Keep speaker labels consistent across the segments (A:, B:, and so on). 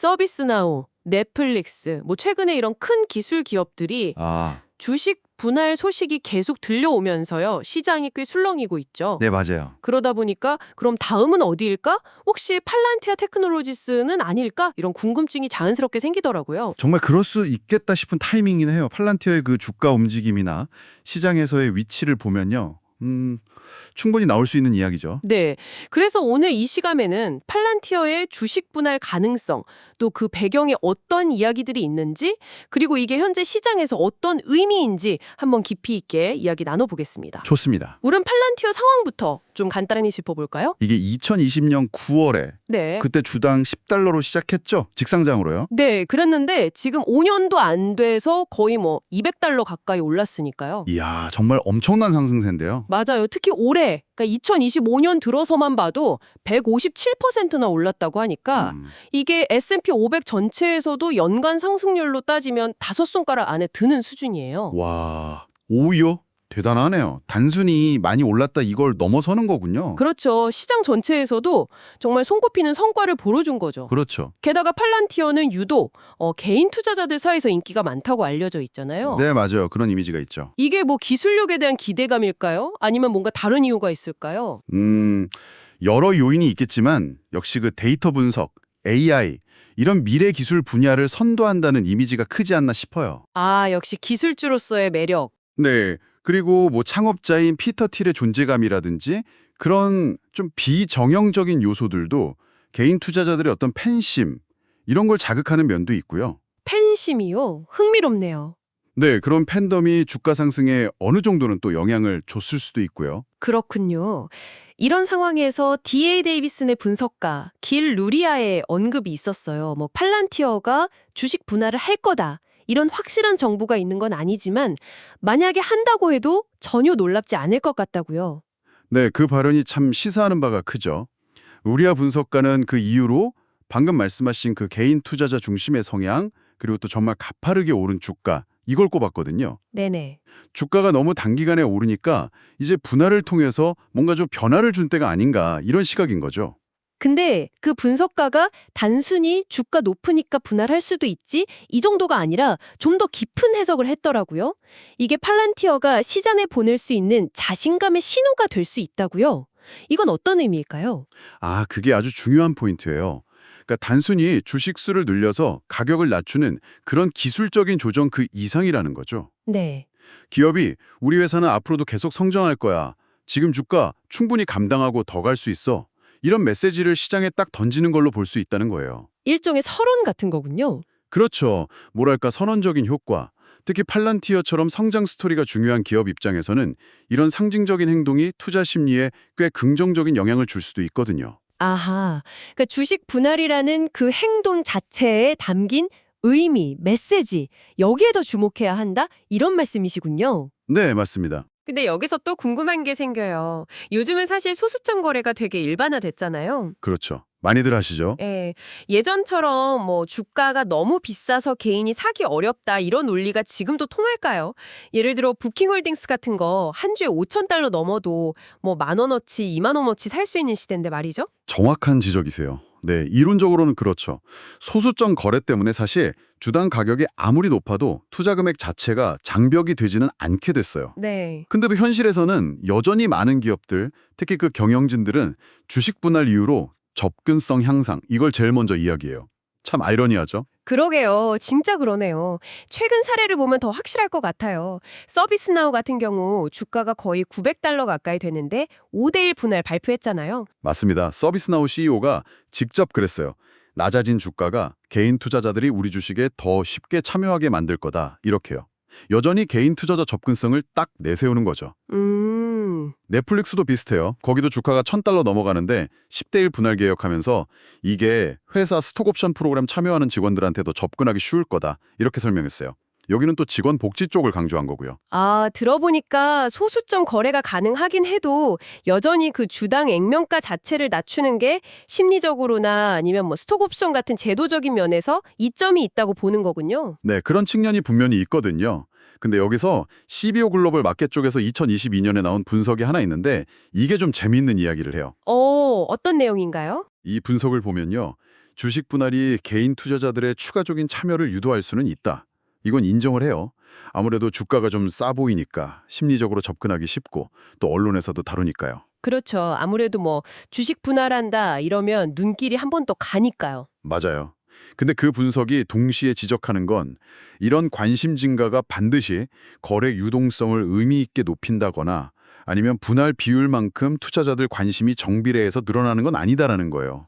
A: 서비스나우, 넷플릭스, 뭐 최근에 이런 큰 기술 기업들이
B: 아,
A: 주식 분할 소식이 계속 들려오면서요. 시장이 꽤 술렁이고 있죠.
B: 네, 맞아요.
A: 그러다 보니까 그럼 다음은 어디일까? 혹시 팔란티아 테크놀로지스는 아닐까? 이런 궁금증이 자연스럽게 생기더라고요.
B: 정말 그럴 수 있겠다 싶은 타이밍이긴 해요. 팔란티어의 그 주가 움직임이나 시장에서의 위치를 보면요. 충분히 나올 수 있는 이야기죠.
A: 네. 그래서 오늘 이 시간에는 팔란티어의 주식 분할 가능성, 또 그 배경에 어떤 이야기들이 있는지, 그리고 이게 현재 시장에서 어떤 의미인지 한번 깊이 있게 이야기 나눠보겠습니다.
B: 좋습니다.
A: 우선 팔란티어 상황부터 좀 간단히 짚어볼까요?
B: 이게 2020년 9월에
A: 네.
B: 그때 주당 10달러로 시작했죠? 직상장으로요.
A: 네, 그랬는데 지금 5년도 안 돼서 거의 뭐 200달러 가까이 올랐으니까요.
B: 이야, 정말 엄청난 상승세인데요.
A: 맞아요. 특히 올해, 그러니까 2025년 들어서만 봐도 157%나 올랐다고 하니까 이게 S&P 500 전체에서도 연간 상승률로 따지면 5손가락 안에 드는 수준이에요.
B: 와, 오히려 대단하네요. 단순히 많이 올랐다 이걸 넘어서는 거군요.
A: 그렇죠. 시장 전체에서도 정말 손꼽히는 성과를 보여준 거죠.
B: 그렇죠.
A: 게다가 팔란티어는 유독 개인 투자자들 사이에서 인기가 많다고 알려져 있잖아요.
B: 네, 맞아요. 그런 이미지가 있죠.
A: 이게 뭐 기술력에 대한 기대감일까요? 아니면 뭔가 다른 이유가 있을까요?
B: 여러 요인이 있겠지만 역시 그 데이터 분석, AI 이런 미래 기술 분야를 선도한다는 이미지가 크지 않나 싶어요.
A: 아, 역시 기술주로서의 매력.
B: 네. 그리고 뭐 창업자인 피터 틸의 존재감이라든지 그런 좀 비정형적인 요소들도 개인 투자자들의 어떤 팬심 이런 걸 자극하는 면도 있고요.
A: 팬심이요? 흥미롭네요.
B: 네, 그런 팬덤이 주가 상승에 어느 정도는 또 영향을 줬을 수도 있고요.
A: 그렇군요. 이런 상황에서 D.A. 데이비슨의 분석가 길 루리아의 언급이 있었어요. 뭐 팔란티어가 주식 분할을 할 거다. 이런 확실한 정보가 있는 건 아니지만 만약에 한다고 해도 전혀 놀랍지 않을 것 같다고요.
B: 네, 그 발언이 참 시사하는 바가 크죠. 우리아 분석가는 그 이유로 방금 말씀하신 그 개인 투자자 중심의 성향, 그리고 또 정말 가파르게 오른 주가, 이걸 꼽았거든요.
A: 네네.
B: 주가가 너무 단기간에 오르니까 이제 분할을 통해서 뭔가 좀 변화를 준 때가 아닌가 이런 시각인 거죠.
A: 근데 그 분석가가 단순히 주가 높으니까 분할할 수도 있지 이 정도가 아니라 좀 더 깊은 해석을 했더라고요. 이게 팔란티어가 시장에 보낼 수 있는 자신감의 신호가 될 수 있다고요. 이건 어떤 의미일까요?
B: 아, 그게 아주 중요한 포인트예요. 그러니까 단순히 주식 수를 늘려서 가격을 낮추는 그런 기술적인 조정 그 이상이라는 거죠.
A: 네.
B: 기업이 우리 회사는 앞으로도 계속 성장할 거야. 지금 주가 충분히 감당하고 더 갈 수 있어. 이런 메시지를 시장에 딱 던지는 걸로 볼 수 있다는 거예요.
A: 일종의 서론 같은 거군요.
B: 그렇죠. 뭐랄까 선언적인 효과. 특히 팔란티어처럼 성장 스토리가 중요한 기업 입장에서는 이런 상징적인 행동이 투자 심리에 꽤 긍정적인 영향을 줄 수도 있거든요.
A: 아하. 그러니까 주식 분할이라는 그 행동 자체에 담긴 의미, 메시지, 여기에 더 주목해야 한다? 이런 말씀이시군요.
B: 네, 맞습니다.
A: 근데 여기서 또 궁금한 게 생겨요. 요즘은 사실 소수점 거래가 되게 일반화됐잖아요.
B: 그렇죠. 많이들 하시죠?
A: 예. 예전처럼 뭐 주가가 너무 비싸서 개인이 사기 어렵다 이런 논리가 지금도 통할까요? 예를 들어 부킹홀딩스 같은 거 한 주에 5,000달러 넘어도 뭐 10,000원어치, 20,000원어치 살 수 있는 시대인데 말이죠.
B: 정확한 지적이세요. 네, 이론적으로는 그렇죠. 소수점 거래 때문에 사실 주당 가격이 아무리 높아도 투자 금액 자체가 장벽이 되지는 않게 됐어요.
A: 네.
B: 근데도 현실에서는 여전히 많은 기업들, 특히 그 경영진들은 주식 분할 이유로 접근성 향상, 이걸 제일 먼저 이야기해요. 참 아이러니하죠?
A: 그러게요. 진짜 그러네요. 최근 사례를 보면 더 확실할 것 같아요. 서비스나우 같은 경우 주가가 거의 900달러 가까이 되는데 5대1 분할 발표했잖아요.
B: 맞습니다. 서비스나우 CEO가 직접 그랬어요. 낮아진 주가가 개인 투자자들이 우리 주식에 더 쉽게 참여하게 만들 거다. 이렇게요. 여전히 개인 투자자 접근성을 딱 내세우는 거죠. 넷플릭스도 비슷해요. 거기도 주가가 1,000달러 넘어가는데 10대1 분할 개혁하면서 이게 회사 스톡옵션 프로그램 참여하는 직원들한테도 접근하기 쉬울 거다. 이렇게 설명했어요. 여기는 또 직원 복지 쪽을 강조한 거고요.
A: 아, 들어보니까 소수점 거래가 가능하긴 해도 여전히 그 주당 액면가 자체를 낮추는 게 심리적으로나 아니면 뭐 스톡옵션 같은 제도적인 면에서 이점이 있다고 보는 거군요.
B: 네, 그런 측면이 분명히 있거든요. 근데 여기서 CBO 글로벌 마켓 쪽에서 2022년에 나온 분석이 하나 있는데 이게 좀 재미있는 이야기를 해요.
A: 어떤 내용인가요?
B: 이 분석을 보면요. 주식 분할이 개인 투자자들의 추가적인 참여를 유도할 수는 있다. 이건 인정을 해요. 아무래도 주가가 좀 싸 보이니까 심리적으로 접근하기 쉽고 또 언론에서도 다루니까요.
A: 그렇죠. 아무래도 뭐 주식 분할한다 이러면 눈길이 한 번 더 가니까요.
B: 맞아요. 근데 그 분석이 동시에 지적하는 건 이런 관심 증가가 반드시 거래 유동성을 의미 있게 높인다거나 아니면 분할 비율만큼 투자자들 관심이 정비례해서 늘어나는 건 아니다라는 거예요.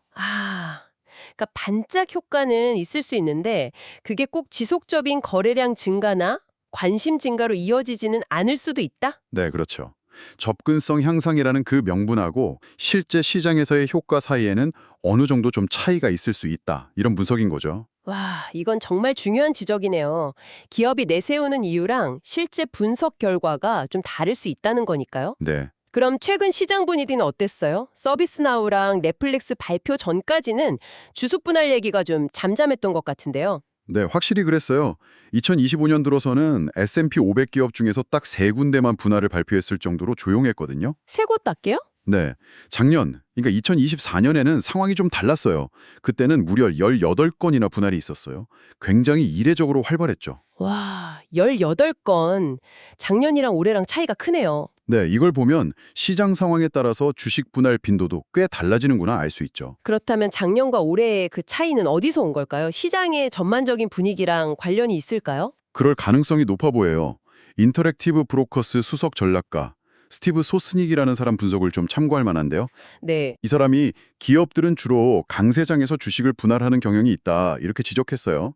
A: 그러니까 반짝 효과는 있을 수 있는데 그게 꼭 지속적인 거래량 증가나 관심 증가로 이어지지는 않을 수도 있다?
B: 네, 그렇죠. 접근성 향상이라는 그 명분하고 실제 시장에서의 효과 사이에는 어느 정도 좀 차이가 있을 수 있다. 이런 분석인 거죠.
A: 와, 이건 정말 중요한 지적이네요. 기업이 내세우는 이유랑 실제 분석 결과가 좀 다를 수 있다는 거니까요.
B: 네.
A: 그럼 최근 시장 분위기는 어땠어요? 서비스나우랑 넷플릭스 발표 전까지는 주식 분할 얘기가 좀 잠잠했던 것 같은데요.
B: 네, 확실히 그랬어요. 2025년 들어서는 S&P 500 기업 중에서 딱 3군데만 분할을 발표했을 정도로 조용했거든요.
A: 세 곳 닦게요?
B: 네, 작년, 그러니까 2024년에는 상황이 좀 달랐어요. 그때는 무려 18건이나 분할이 있었어요. 굉장히 이례적으로 활발했죠.
A: 와, 18건. 작년이랑 올해랑 차이가 크네요.
B: 네, 이걸 보면 시장 상황에 따라서 주식 분할 빈도도 꽤 달라지는구나 알 수 있죠.
A: 그렇다면 작년과 올해의 그 차이는 어디서 온 걸까요? 시장의 전반적인 분위기랑 관련이 있을까요?
B: 그럴 가능성이 높아 보여요. 인터랙티브 브로커스 수석 전략가 스티브 소스닉이라는 사람 분석을 좀 참고할 만한데요.
A: 네.
B: 이 사람이 기업들은 주로 강세장에서 주식을 분할하는 경향이 있다 이렇게 지적했어요.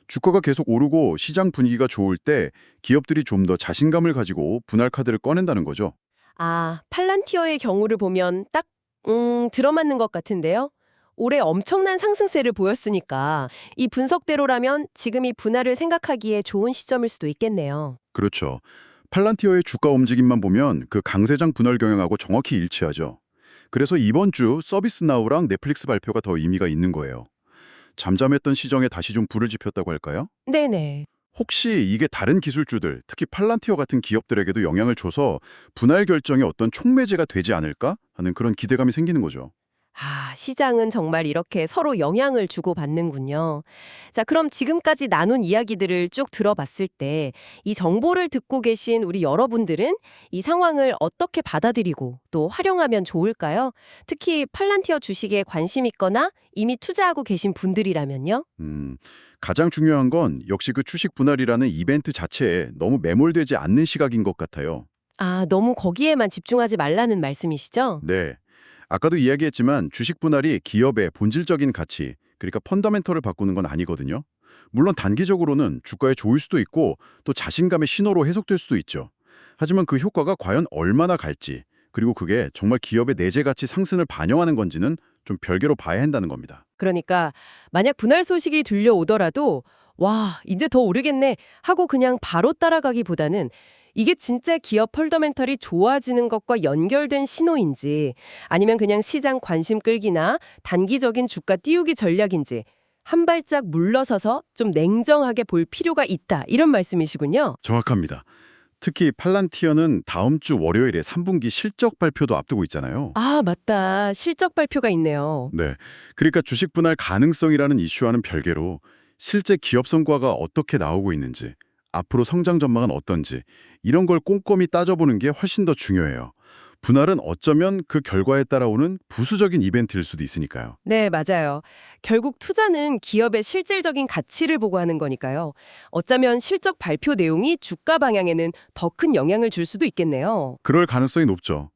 B: 주가가 계속 오르고 시장 분위기가 좋을 때 기업들이 좀 더 자신감을 가지고 분할 카드를 꺼낸다는 거죠.
A: 아, 팔란티어의 경우를 보면 딱, 들어맞는 것 같은데요? 올해 엄청난 상승세를 보였으니까 이 분석대로라면 지금 이 분할을 생각하기에 좋은 시점일 수도 있겠네요.
B: 그렇죠. 팔란티어의 주가 움직임만 보면 그 강세장 분할 경향하고 정확히 일치하죠. 그래서 이번 주 서비스나우랑 넷플릭스 발표가 더 의미가 있는 거예요. 잠잠했던 시정에 다시 좀 불을 지폈다고 할까요?
A: 네네.
B: 혹시 이게 다른 기술주들, 특히 팔란티어 같은 기업들에게도 영향을 줘서 분할 결정에 어떤 촉매제가 되지 않을까 하는 그런 기대감이 생기는 거죠.
A: 아, 시장은 정말 이렇게 서로 영향을 주고받는군요. 자, 그럼 지금까지 나눈 이야기들을 쭉 들어봤을 때 이 정보를 듣고 계신 우리 여러분들은 이 상황을 어떻게 받아들이고 또 활용하면 좋을까요? 특히 팔란티어 주식에 관심 있거나 이미 투자하고 계신 분들이라면요?
B: 가장 중요한 건 역시 그 주식 분할이라는 이벤트 자체에 너무 매몰되지 않는 시각인 것 같아요.
A: 아, 너무 거기에만 집중하지 말라는 말씀이시죠?
B: 네. 아까도 이야기했지만 주식 분할이 기업의 본질적인 가치, 그러니까 펀더멘털을 바꾸는 건 아니거든요. 물론 단기적으로는 주가에 좋을 수도 있고 또 자신감의 신호로 해석될 수도 있죠. 하지만 그 효과가 과연 얼마나 갈지, 그리고 그게 정말 기업의 내재 가치 상승을 반영하는 건지는 좀 별개로 봐야 한다는 겁니다.
A: 그러니까 만약 분할 소식이 들려오더라도 와, 이제 더 오르겠네 하고 그냥 바로 따라가기보다는 이게 진짜 기업 펀더멘털이 좋아지는 것과 연결된 신호인지 아니면 그냥 시장 관심 끌기나 단기적인 주가 띄우기 전략인지 한 발짝 물러서서 좀 냉정하게 볼 필요가 있다. 이런 말씀이시군요.
B: 정확합니다. 특히 팔란티어는 다음 주 월요일에 3분기 실적 발표도 앞두고 있잖아요.
A: 아, 맞다. 실적 발표가 있네요.
B: 네. 그러니까 주식 분할 가능성이라는 이슈와는 별개로 실제 기업 성과가 어떻게 나오고 있는지, 앞으로 성장 전망은 어떤지 이런 걸 꼼꼼히 따져보는 게 훨씬 더 중요해요. 분할은 어쩌면 그 결과에 따라오는 부수적인 이벤트일 수도 있으니까요.
A: 네, 맞아요. 결국 투자는 기업의 실질적인 가치를 보고 하는 거니까요. 어쩌면 실적 발표 내용이 주가 방향에는 더 큰 영향을 줄 수도 있겠네요.
B: 그럴 가능성이 높죠.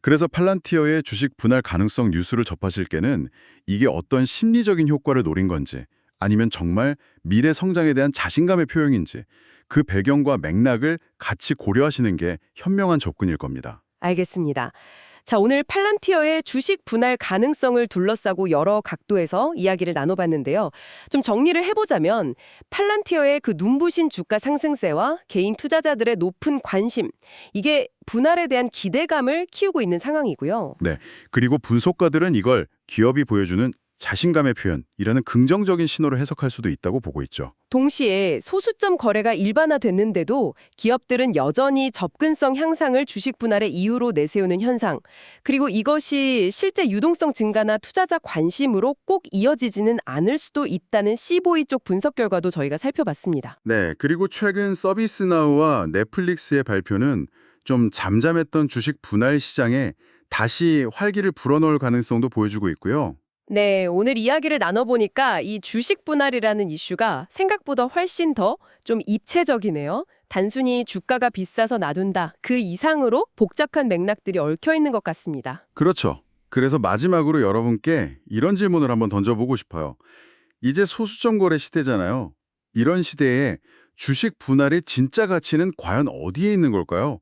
B: 그래서 팔란티어의 주식 분할 가능성 뉴스를 접하실 때는 이게 어떤 심리적인 효과를 노린 건지 아니면 정말 미래 성장에 대한 자신감의 표현인지 그 배경과 맥락을 같이 고려하시는 게 현명한 접근일 겁니다.
A: 알겠습니다. 자, 오늘 팔란티어의 주식 분할 가능성을 둘러싸고 여러 각도에서 이야기를 나눠봤는데요. 좀 정리를 해보자면 팔란티어의 그 눈부신 주가 상승세와 개인 투자자들의 높은 관심, 이게 분할에 대한 기대감을 키우고 있는 상황이고요.
B: 네. 그리고 분석가들은 이걸 기업이 보여주는 자신감의 표현이라는 긍정적인 신호를 해석할 수도 있다고 보고 있죠.
A: 동시에 소수점 거래가 일반화됐는데도 기업들은 여전히 접근성 향상을 주식 분할의 이유로 내세우는 현상, 그리고 이것이 실제 유동성 증가나 투자자 관심으로 꼭 이어지지는 않을 수도 있다는 시보이 쪽 분석 결과도 저희가 살펴봤습니다.
B: 네, 그리고 최근 서비스나우와 넷플릭스의 발표는 좀 잠잠했던 주식 분할 시장에 다시 활기를 불어넣을 가능성도 보여주고 있고요.
A: 네, 오늘 이야기를 나눠보니까 이 주식 분할이라는 이슈가 생각보다 훨씬 더 좀 입체적이네요. 단순히 주가가 비싸서 놔둔다. 그 이상으로 복잡한 맥락들이 얽혀 있는 것 같습니다.
B: 그렇죠. 그래서 마지막으로 여러분께 이런 질문을 한번 던져보고 싶어요. 이제 소수점 거래 시대잖아요. 이런 시대에 주식 분할의 진짜 가치는 과연 어디에 있는 걸까요?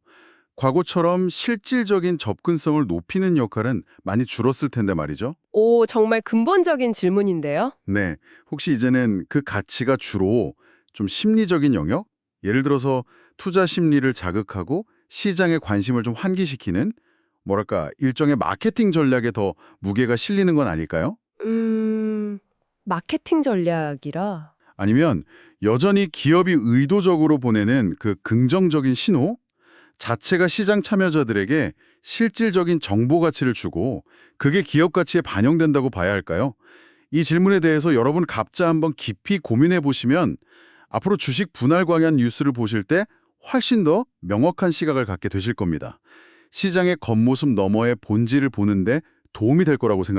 B: 과거처럼 실질적인 접근성을 높이는 역할은 많이 줄었을 텐데 말이죠.
A: 오, 정말 근본적인 질문인데요.
B: 네, 혹시 이제는 그 가치가 주로 좀 심리적인 영역? 예를 들어서 투자 심리를 자극하고 시장의 관심을 좀 환기시키는 뭐랄까 일종의 마케팅 전략에 더 무게가 실리는 건 아닐까요?
A: 마케팅 전략이라.
B: 아니면 여전히 기업이 의도적으로 보내는 그 긍정적인 신호 자체가 시장 참여자들에게 실질적인 정보 가치를 주고 그게 기업 가치에 반영된다고 봐야 할까요? 이 질문에 대해서 여러분 각자 한번 깊이 고민해 보시면 앞으로 주식 분할 관련 뉴스를 보실 때 훨씬 더 명확한 시각을 갖게 되실 겁니다. 시장의 겉모습 너머의 본질을 보는데 도움이 될 거라고 생각합니다.